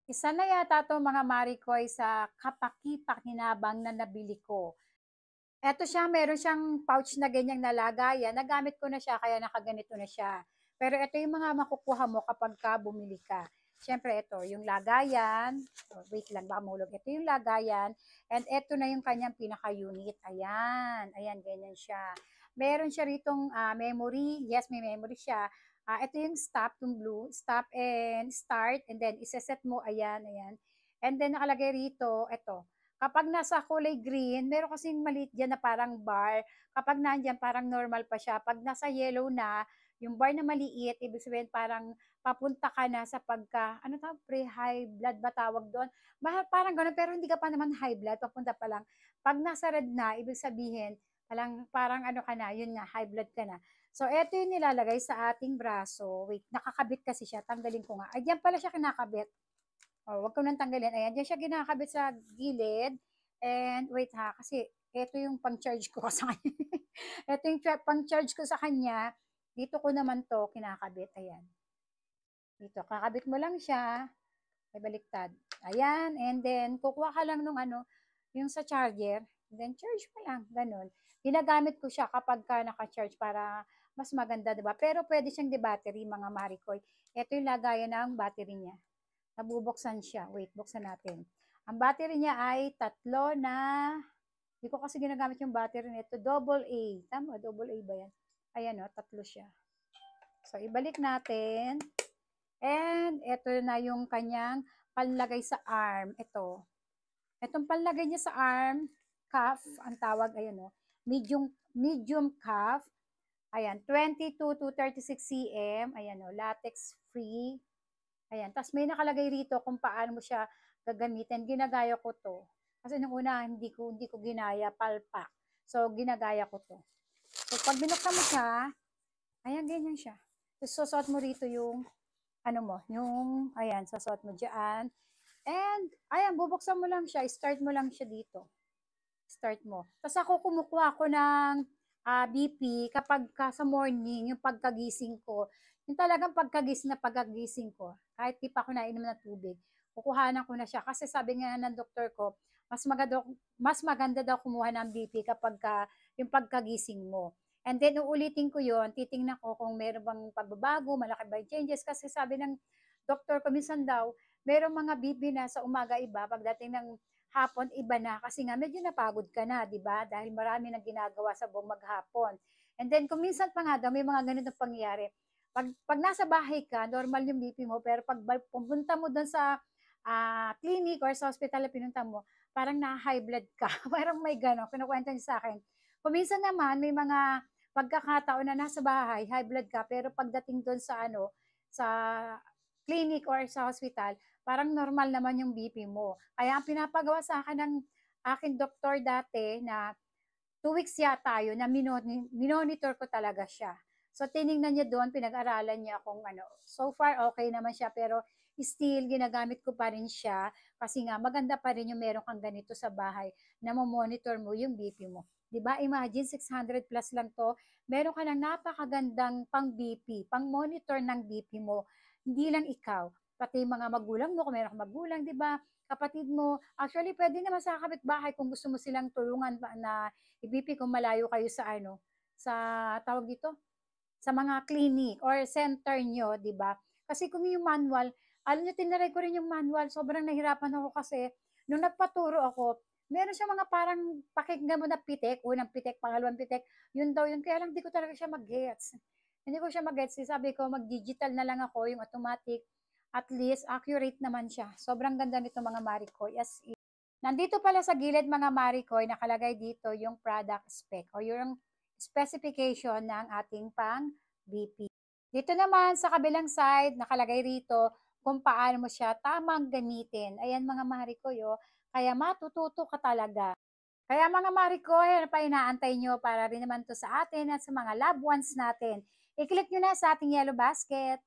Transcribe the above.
Isa na yata 'to mga Maricoy sa kapaki-pakinabang na nabili ko. Eto siya, meron siyang pouch na ganyang na lagayan, nagamit ko na siya kaya nakaganito na siya. Pero ito yung mga makukuha mo kapagka bumili ka. Siyempre ito, yung lagayan, oh, wait lang baka mahulog. Ito yung lagayan and ito na yung kanyang pinaka-unit. Ayan, ayan ganyan siya. Meron siya ritong memory, yes may memory siya. Ito yung stop, yung blue, stop and start and then iseset mo, ayan, ayan. And then nakalagay rito, ito, kapag nasa kulay green, meron kasing maliit diyan na parang bar. Kapag nandiyan, parang normal pa siya. Pag nasa yellow na, yung bar na maliit, ibig sabihin parang papunta ka na sa pagka, ano tawag, pre-high blood ba tawag doon? Parang gano'n, pero hindi ka pa naman high blood, papunta pa lang. Pag nasa red na, ibig sabihin, parang ano ka na, yun nga, high blood ka na. So, eto yung nilalagay sa ating braso. Wait, nakakabit kasi siya. Tanggalin ko nga. Ay, diyan pala siya kinakabit. Oh, wag ko nang tanggalin. Ayan, diyan siya kinakabit sa gilid. And wait ha, kasi ito yung pang-charge ko sa kanya. Ito yung pang-charge ko sa kanya. Dito ko naman to kinakabit. Ayan. Dito, kakabit mo lang siya. Ay, baliktad. Ayan, and then kukuha ka lang nung ano, yung sa charger. Then charge mo lang, ganun. Ginagamit ko siya kapag ka naka-charge para mas maganda, 'di ba? Pero pwede siyang de-battery, mga Maricoy. Ito yung lagayan ng battery niya. Nabubuksan siya. Wait, buksan natin. Ang battery niya ay tatlo na, hindi ko kasi ginagamit yung battery nito. Double A. Tama, double A ba yan? Ayan o, tatlo siya. So, ibalik natin. And, ito na yung kanyang panlagay sa arm. Ito. Itong panlagay niya sa arm, cuff, ang tawag, ayan o. Medium cuff. Ayan, 22 to 36 cm. Ayan o, latex free. Ayan, tapos may nakalagay rito kung paano mo siya gagamitin. Ginagaya ko 'to. Kasi nung una hindi ko ginaya, palpak. So ginagaya ko 'to. So pag binuksan mo siya, ayan ganyan siya. Tapos susuot mo rito yung ano mo, yung ayan, susuot mo diyan. And ayan, bubuksan mo lang siya, start mo lang siya dito. Start mo. Tapos ako kumukuha ako ng BP kapag sa morning, yung pagkagising ko. Yung talagang pagkagising na pagkagising ko, kahit di pa ako nainom ng tubig, kukuhanan ko na siya. Kasi sabi nga ng doktor ko, mas maganda daw kumuha ng BP kapag yung pagkagising mo. And then uulitin ko yon, titingnan ko kung meron bang pagbabago, malaki ba yung changes. Kasi sabi ng doktor ko, minsan daw, merong mga BP na sa umaga iba, pagdating ng hapon iba na kasi nga medyo napagod ka na, 'di ba? Dahil marami nang ginagawa sa buong maghapon. And then kung minsan pa nga daw may mga ganitong pangyayari. Pag nasa bahay ka, normal yung BP mo, pero pag pumunta mo doon sa clinic or sa hospital na pinunta mo, parang na-high blood ka. Parang may gano'n, kinukwento niya sa akin. Kung minsan naman, may mga pagkakataon na nasa bahay, high blood ka, pero pagdating doon sa ano, sa clinic or sa hospital, parang normal naman yung BP mo. Kaya ang pinapagawa sa akin ng aking doktor dati na 2 weeks yata yun na minonitor ko talaga siya. So tiningnan niya doon, pinag-aralan niya kung ano. So far okay naman siya pero still ginagamit ko pa rin siya kasi nga maganda pa rin yung meron kang ganito sa bahay na monitor mo yung BP mo. 'Di ba? Imagine 600 plus lang to, meron ka ng napakagandang pang BP, pang monitor ng BP mo. Hindi lang ikaw, pati mga magulang mo, kung meron kang magulang, 'di ba? Kapatid mo, actually pwede naman sa kapitbahay kung gusto mo silang tulungan na i-BP kung malayo kayo sa ano, sa tawag dito, sa mga clinic or center nyo, di ba? Kasi kung yung manual, alam nyo, tinaray ko rin yung manual, sobrang nahirapan ako kasi nung nagpaturo ako, meron siya mga parang pakinggan mo na pitik, unang pitik, pangalawang pitik, yun daw yun, kaya lang di ko talaga siya mag-gets. Hindi ko siya mag-gets, sabi ko mag-digital na lang ako, yung automatic, at least accurate naman siya. Sobrang ganda nito mga Maricoy. As in. Nandito pala sa gilid mga Maricoy, nakalagay dito yung product spec o yung specification ng ating pang BP. Dito naman sa kabilang side, nakalagay rito kung paano mo siya tamang gamitin. Ayan mga Maricoy, oh, kaya matututo ka talaga. Kaya mga Maricoy, ano pa inaantay nyo para rin naman to sa atin at sa mga loved ones natin? I-click nyo na sa ating yellow basket.